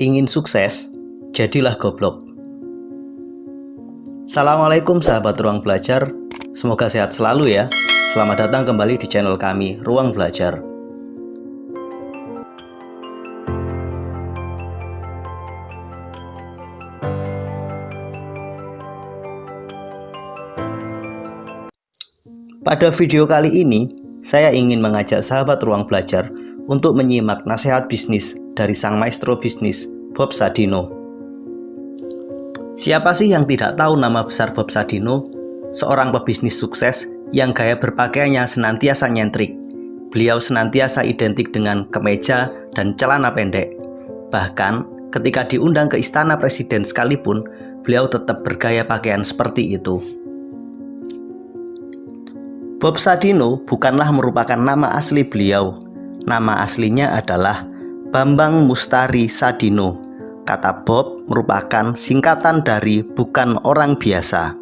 Ingin sukses, jadilah goblok. Assalamualaikum sahabat Ruang Belajar, semoga sehat selalu ya. Selamat datang kembali di channel kami, Ruang Belajar. Pada video kali ini, saya ingin mengajak sahabat Ruang Belajar untuk menyimak nasihat bisnis dari sang maestro bisnis, Bob Sadino. Siapa sih yang tidak tahu nama besar Bob Sadino? Seorang pebisnis sukses yang gaya berpakaiannya senantiasa nyentrik. Beliau senantiasa identik dengan kemeja dan celana pendek. Bahkan ketika diundang ke istana presiden sekalipun, beliau tetap bergaya pakaian seperti itu. Bob Sadino bukanlah merupakan nama asli beliau. Nama aslinya adalah Bambang Mustari Sadino. Kata Bob merupakan singkatan dari bukan orang biasa.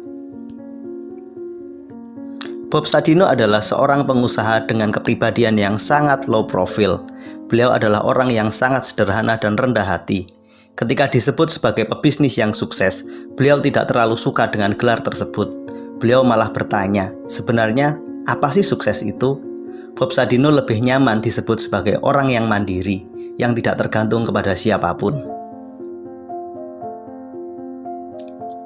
Bob Sadino adalah seorang pengusaha dengan kepribadian yang sangat low profile. Beliau adalah orang yang sangat sederhana dan rendah hati. Ketika disebut sebagai pebisnis yang sukses, beliau tidak terlalu suka dengan gelar tersebut. Beliau malah bertanya, sebenarnya apa sih sukses itu? Bob Sadino lebih nyaman disebut sebagai orang yang mandiri, yang tidak tergantung kepada siapapun.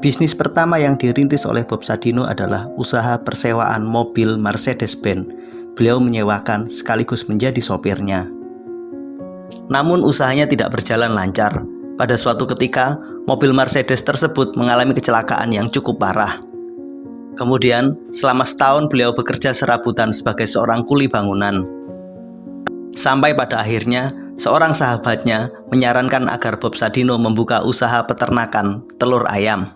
Bisnis pertama yang dirintis oleh Bob Sadino adalah usaha persewaan mobil Mercedes-Benz. Beliau menyewakan sekaligus menjadi sopirnya. Namun usahanya tidak berjalan lancar. Pada suatu ketika, mobil Mercedes tersebut mengalami kecelakaan yang cukup parah. Kemudian, selama setahun beliau bekerja serabutan sebagai seorang kuli bangunan. Sampai pada akhirnya, seorang sahabatnya menyarankan agar Bob Sadino membuka usaha peternakan telur ayam.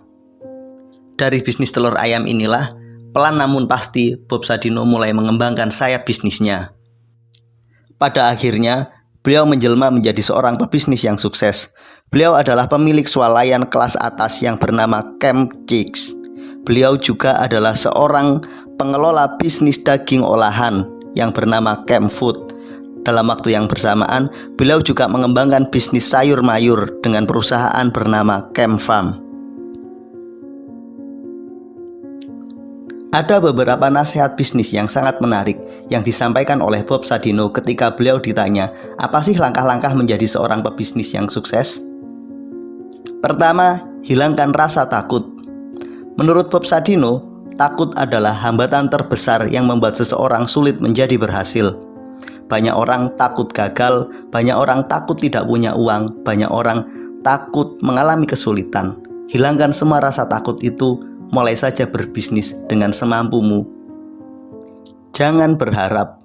Dari bisnis telur ayam inilah, pelan namun pasti Bob Sadino mulai mengembangkan sayap bisnisnya. Pada akhirnya, beliau menjelma menjadi seorang pebisnis yang sukses. Beliau adalah pemilik swalayan kelas atas yang bernama Camp Chicks. Beliau juga adalah seorang pengelola bisnis daging olahan yang bernama Camp Food. Dalam waktu yang bersamaan, beliau juga mengembangkan bisnis sayur mayur dengan perusahaan bernama Camp Farm. Ada beberapa nasihat bisnis yang sangat menarik yang disampaikan oleh Bob Sadino ketika beliau ditanya, apa sih langkah-langkah menjadi seorang pebisnis yang sukses? Pertama, hilangkan rasa takut. Menurut Bob Sadino, takut adalah hambatan terbesar yang membuat seseorang sulit menjadi berhasil. Banyak orang takut gagal, banyak orang takut tidak punya uang, banyak orang takut mengalami kesulitan. Hilangkan semua rasa takut itu, mulai saja berbisnis dengan semampumu. Jangan berharap.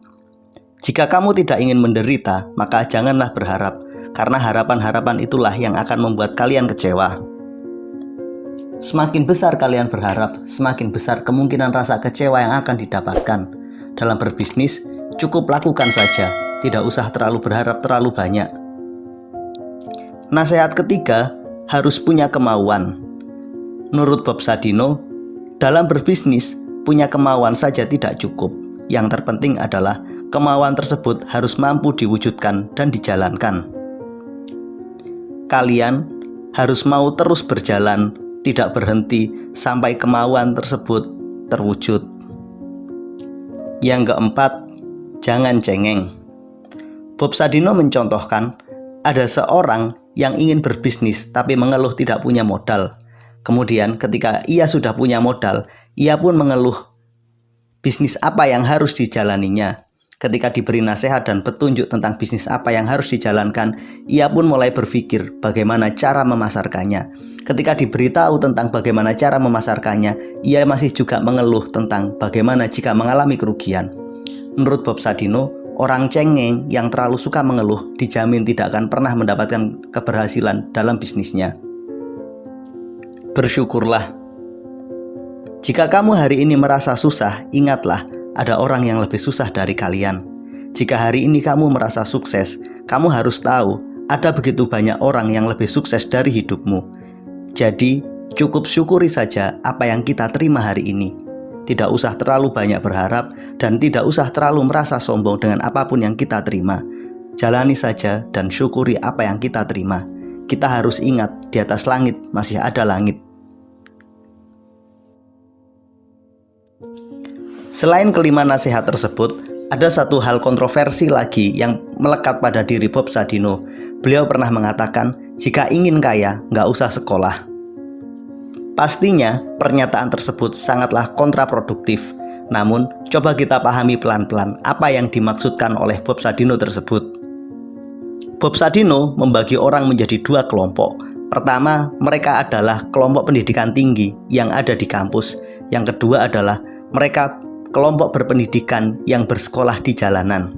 Jika kamu tidak ingin menderita, maka janganlah berharap, karena harapan-harapan itulah yang akan membuat kalian kecewa. Semakin besar kalian berharap, semakin besar kemungkinan rasa kecewa yang akan didapatkan. Dalam berbisnis, cukup lakukan saja, tidak usah terlalu berharap terlalu banyak. Nasihat ketiga, harus punya kemauan. Menurut Bob Sadino, dalam berbisnis, punya kemauan saja tidak cukup. Yang terpenting adalah kemauan tersebut harus mampu diwujudkan dan dijalankan. Kalian harus mau terus berjalan, tidak berhenti sampai kemauan tersebut terwujud. Yang keempat, jangan cengeng. Bob Sadino mencontohkan, ada seorang yang ingin berbisnis tapi mengeluh tidak punya modal. Kemudian ketika ia sudah punya modal, ia pun mengeluh bisnis apa yang harus dijalaninya. Ketika diberi nasihat dan petunjuk tentang bisnis apa yang harus dijalankan, ia pun mulai berpikir bagaimana cara memasarkannya. Ketika diberitahu tentang bagaimana cara memasarkannya, ia masih juga mengeluh tentang bagaimana jika mengalami kerugian. Menurut Bob Sadino, orang cengeng yang terlalu suka mengeluh dijamin tidak akan pernah mendapatkan keberhasilan dalam bisnisnya. Bersyukurlah. Jika kamu hari ini merasa susah, ingatlah, ada orang yang lebih susah dari kalian. Jika hari ini kamu merasa sukses, kamu harus tahu ada begitu banyak orang yang lebih sukses dari hidupmu. Jadi, cukup syukuri saja apa yang kita terima hari ini. Tidak usah terlalu banyak berharap dan tidak usah terlalu merasa sombong dengan apapun yang kita terima. Jalani saja dan syukuri apa yang kita terima. kita harus ingat di atas langit masih ada langit. Selain kelima nasihat tersebut, ada satu hal kontroversi lagi yang melekat pada diri Bob Sadino. Beliau pernah mengatakan, jika ingin kaya, nggak usah sekolah. Pastinya, pernyataan tersebut sangatlah kontraproduktif. Namun, coba kita pahami pelan-pelan apa yang dimaksudkan oleh Bob Sadino tersebut. Bob Sadino membagi orang menjadi dua kelompok. Pertama, mereka adalah kelompok pendidikan tinggi yang ada di kampus. Yang kedua adalah mereka kelompok berpendidikan yang bersekolah di jalanan.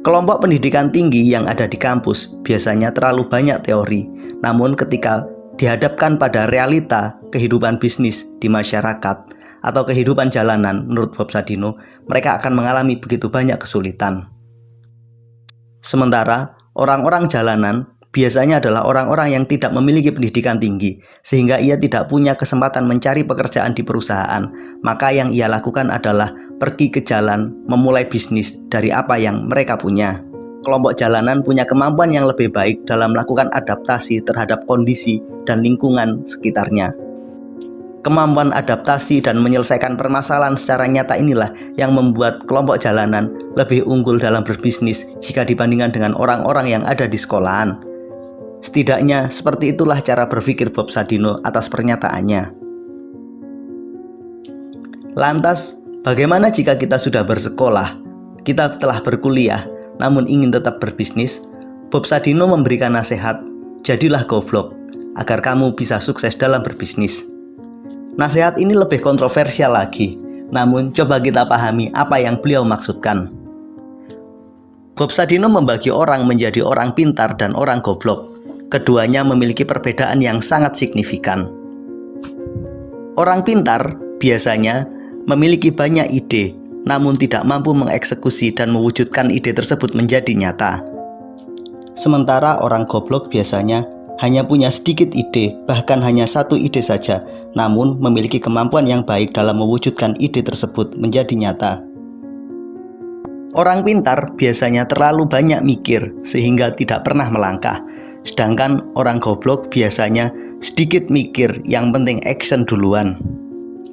Kelompok pendidikan tinggi yang ada di kampus biasanya terlalu banyak teori, namun ketika dihadapkan pada realita kehidupan bisnis di masyarakat atau kehidupan jalanan, menurut Bob Sadino, mereka akan mengalami begitu banyak kesulitan. Sementara orang-orang jalanan biasanya adalah orang-orang yang tidak memiliki pendidikan tinggi, sehingga ia tidak punya kesempatan mencari pekerjaan di perusahaan. Maka yang ia lakukan adalah pergi ke jalan, memulai bisnis dari apa yang mereka punya. Kelompok jalanan punya kemampuan yang lebih baik dalam melakukan adaptasi terhadap kondisi dan lingkungan sekitarnya. Kemampuan adaptasi dan menyelesaikan permasalahan secara nyata inilah yang membuat kelompok jalanan lebih unggul dalam berbisnis jika dibandingkan dengan orang-orang yang ada di sekolahan. Setidaknya seperti itulah cara berpikir Bob Sadino atas pernyataannya. Lantas, bagaimana jika kita sudah bersekolah, kita telah berkuliah, namun ingin tetap berbisnis? Bob Sadino memberikan nasihat, jadilah goblok, agar kamu bisa sukses dalam berbisnis. Nasihat ini lebih kontroversial lagi, namun coba kita pahami apa yang beliau maksudkan. Bob Sadino membagi orang menjadi orang pintar dan orang goblok. Keduanya memiliki perbedaan yang sangat signifikan. Orang pintar biasanya memiliki banyak ide, namun tidak mampu mengeksekusi dan mewujudkan ide tersebut menjadi nyata. Sementara orang goblok biasanya hanya punya sedikit ide, bahkan hanya satu ide saja, namun memiliki kemampuan yang baik dalam mewujudkan ide tersebut menjadi nyata. Orang pintar biasanya terlalu banyak mikir sehingga tidak pernah melangkah, sedangkan orang goblok biasanya sedikit mikir, yang penting action duluan.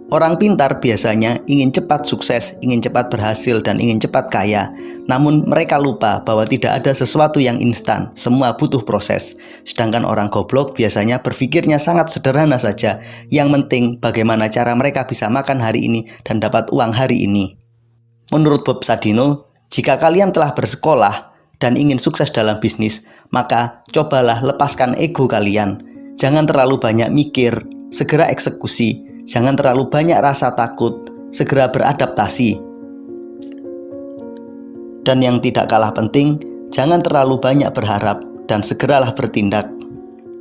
Orang pintar biasanya ingin cepat sukses, ingin cepat berhasil, dan ingin cepat kaya. Namun mereka lupa bahwa tidak ada sesuatu yang instan, semua butuh proses. Sedangkan orang goblok biasanya berpikirnya sangat sederhana saja. Yang penting bagaimana cara mereka bisa makan hari ini dan dapat uang hari ini. Menurut Bob Sadino, jika kalian telah bersekolah dan ingin sukses dalam bisnis, maka cobalah lepaskan ego kalian. Jangan terlalu banyak mikir, segera eksekusi. Jangan terlalu banyak rasa takut, segera beradaptasi. Dan yang tidak kalah penting, jangan terlalu banyak berharap dan segeralah bertindak.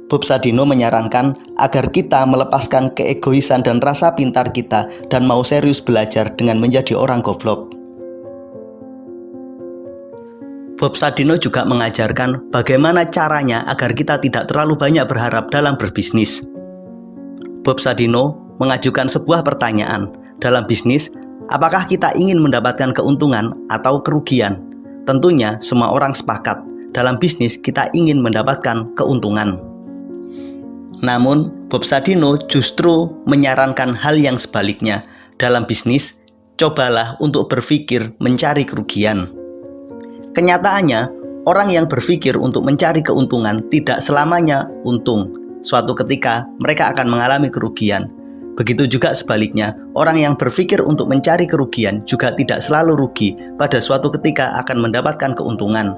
Bob Sadino menyarankan agar kita melepaskan keegoisan dan rasa pintar kita dan mau serius belajar dengan menjadi orang goblok. Bob Sadino juga mengajarkan bagaimana caranya agar kita tidak terlalu banyak berharap dalam berbisnis. Bob Sadino mengajukan sebuah pertanyaan, dalam bisnis, apakah kita ingin mendapatkan keuntungan atau kerugian? Tentunya semua orang sepakat, dalam bisnis kita ingin mendapatkan keuntungan. Namun, Bob Sadino justru menyarankan hal yang sebaliknya. Dalam bisnis, cobalah untuk berpikir mencari kerugian. Kenyataannya, orang yang berpikir untuk mencari keuntungan tidak selamanya untung. Suatu ketika, mereka akan mengalami kerugian. Begitu juga sebaliknya, orang yang berpikir untuk mencari kerugian juga tidak selalu rugi, pada suatu ketika akan mendapatkan keuntungan.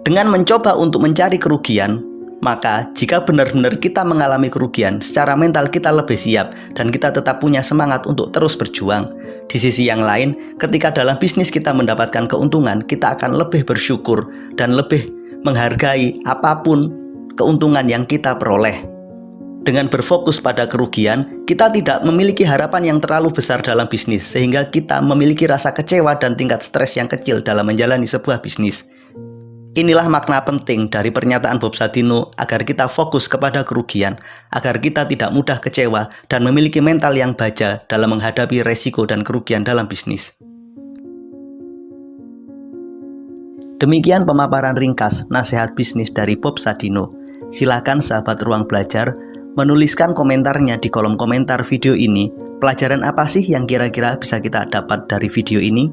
Dengan mencoba untuk mencari kerugian, maka jika benar-benar kita mengalami kerugian, secara mental kita lebih siap dan kita tetap punya semangat untuk terus berjuang. Di sisi yang lain, ketika dalam bisnis kita mendapatkan keuntungan, kita akan lebih bersyukur dan lebih menghargai apapun keuntungan yang kita peroleh. Dengan berfokus pada kerugian, kita tidak memiliki harapan yang terlalu besar dalam bisnis, sehingga kita memiliki rasa kecewa dan tingkat stres yang kecil dalam menjalani sebuah bisnis. Inilah makna penting dari pernyataan Bob Sadino agar kita fokus kepada kerugian, agar kita tidak mudah kecewa dan memiliki mental yang baja dalam menghadapi resiko dan kerugian dalam bisnis. Demikian pemaparan ringkas nasihat bisnis dari Bob Sadino. Silakan sahabat Ruang Belajar menuliskan komentarnya di kolom komentar video ini. Pelajaran apa sih yang kira-kira bisa kita dapat dari video ini?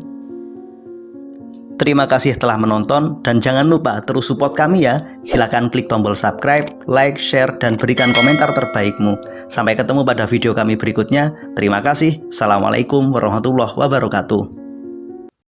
Terima kasih telah menonton dan jangan lupa terus support kami ya. Silakan klik tombol subscribe, like, share, dan berikan komentar terbaikmu. Sampai ketemu pada video kami berikutnya. Terima kasih. Assalamualaikum warahmatullahi wabarakatuh.